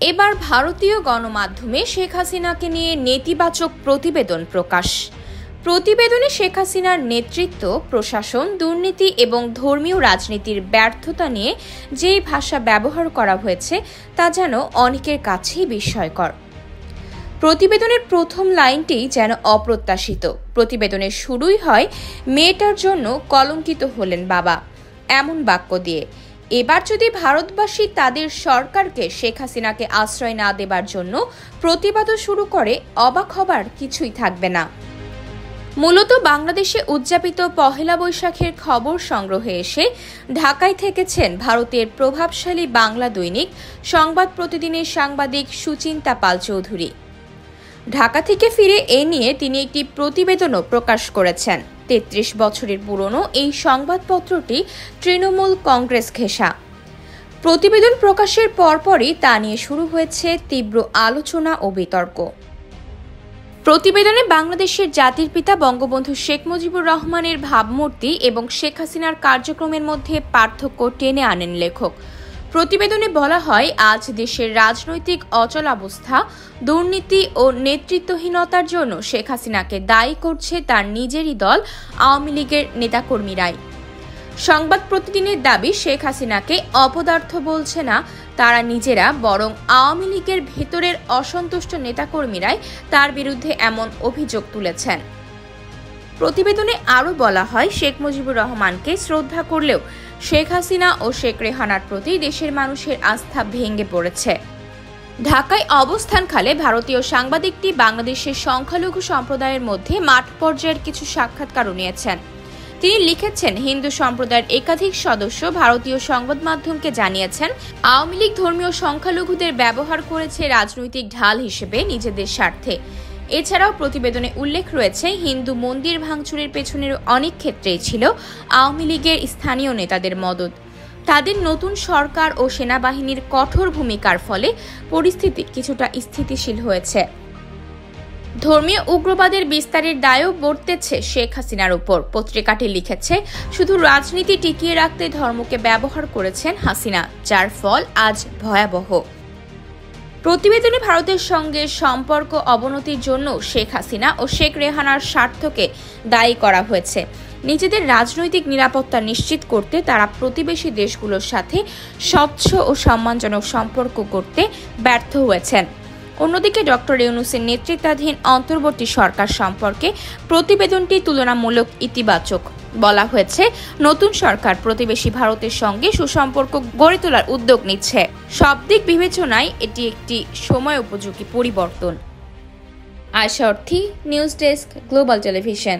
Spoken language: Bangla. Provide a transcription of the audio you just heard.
এবার ভারতীয় গণমাধ্যমে শেখ হাসিনাকে নিয়ে নেতিবাচক প্রতিবেদন প্রকাশ। প্রতিবেদনে শেখ হাসিনার নেতৃত্ব, প্রশাসন, দুর্নীতি এবং ধর্মীয় রাজনীতির ব্যর্থতা নিয়ে যেই ভাষা ব্যবহার করা হয়েছে তা যেন অনেকের কাছেই বিস্ময়কর। প্রতিবেদনের প্রথম লাইনটি যেন অপ্রত্যাশিত। প্রতিবেদনের শুরুই হয় মেয়েটার জন্য কলঙ্কিত হলেন বাবা এমন বাক্য দিয়ে। এবার যদি ভারতবাসী তাদের সরকারকে শেখ হাসিনাকে আশ্রয় না দেবার জন্য প্রতিবাদও শুরু করে, অবাক হবার কিছুই থাকবে না। মূলত বাংলাদেশে উদযাপিত পহেলা বৈশাখের খবর সংগ্রহে এসে ঢাকায় থেকেছেন ভারতের প্রভাবশালী বাংলা দৈনিক সংবাদ প্রতিদিনের সাংবাদিক সুচিন্তা পাল চৌধুরী। ঢাকা থেকে ফিরে এ নিয়ে তিনি একটি প্রতিবেদনও প্রকাশ করেছেন। ৩৩ বছরের পুরনো এই সংবাদপত্রটি তৃণমূল কংগ্রেস ঘেঁষা। প্রতিবেদন প্রকাশের পরপরই তা নিয়ে শুরু হয়েছে তীব্র আলোচনা ও বিতর্ক। প্রতিবেদনে বাংলাদেশের জাতির পিতা বঙ্গবন্ধু শেখ মুজিবুর রহমানের ভাবমূর্তি এবং শেখ হাসিনার কার্যক্রমের মধ্যে পার্থক্য টেনে আনেন লেখক। প্রতিবেদনে বলা হয়, আজ দেশের রাজনৈতিক অচলাবস্থা, দুর্নীতি ও নেতৃত্বহীনতার জন্য শেখ হাসিনাকে দায়ী করছে তার নিজেরই দল আওয়ামী লীগের নেতাকর্মীরাই। সংবাদ প্রতিদিনের দাবি, শেখ হাসিনাকে অপদার্থ বলছে না তারা নিজেরা, বরং আওয়ামী লীগের ভেতরের অসন্তুষ্ট নেতাকর্মীরাই তার বিরুদ্ধে এমন অভিযোগ তুলেছেন। প্রতিবেদনে আরও বলা হয়, শেখ মুজিবুর রহমানকে শ্রদ্ধা করলেও শেখ হাসিনা ও শেখ রেহানার প্রতি দেশের মানুষের আস্থা ভেঙে পড়েছে। ঢাকায় অবস্থানকালে ভারতীয় সাংবাদিকটি বাংলাদেশের সংখ্যালঘু সম্প্রদায়ের মধ্যে মাঠ পর্যায়ের কিছু সাক্ষাৎকারও নিয়েছেন। তিনি লিখেছেন, হিন্দু সম্প্রদায়ের একাধিক সদস্য ভারতীয় সংবাদ মাধ্যমকে জানিয়েছেন, আওয়ামী লীগ ধর্মীয় সংখ্যালঘুদের ব্যবহার করেছে রাজনৈতিক ঢাল হিসেবে নিজেদের স্বার্থে। এছাড়াও প্রতিবেদনে উল্লেখ রয়েছে, হিন্দু মন্দির ভাঙচুরের পেছনের অনেক ক্ষেত্রেই ছিল আওয়ামী লীগের স্থানীয় নেতাদের মদদ। তাদের নতুন সরকার ও সেনাবাহিনীর কঠোর ভূমিকার ফলে পরিস্থিতি কিছুটা স্থিতিশীল হয়েছে। ধর্মীয় উগ্রবাদের বিস্তারের দায়ও বর্তেছে শেখ হাসিনার উপর। পত্রিকাটি লিখেছে, শুধু রাজনীতি টিকিয়ে রাখতে ধর্মকে ব্যবহার করেছেন হাসিনা, যার ফল আজ ভয়াবহ। প্রতিবেদনে ভারতের সঙ্গে সম্পর্ক অবনতির জন্য শেখ হাসিনা ও শেখ রেহানার স্বার্থকে দায়ী করা হয়েছে। নিজেদের রাজনৈতিক নিরাপত্তা নিশ্চিত করতে তারা প্রতিবেশী দেশগুলোর সাথে স্বচ্ছ ও সম্মানজনক সম্পর্ক করতে ব্যর্থ হয়েছেন। অন্যদিকে ডক্টর ইউনূসের নেতৃত্বাধীন অন্তর্বর্তী সরকার সম্পর্কে প্রতিবেদনটি তুলনামূলক ইতিবাচক। বলা হয়েছে, নতুন সরকার প্রতিবেশী ভারতের সঙ্গে সুসম্পর্ক গড়ে তোলার উদ্যোগ নিচ্ছে। সব দিক বিবেচনায় এটি একটি সময় উপযোগী পরিবর্তন। আয়শা অর্থী, নিউজ ডেস্ক, গ্লোবাল টেলিভিশন।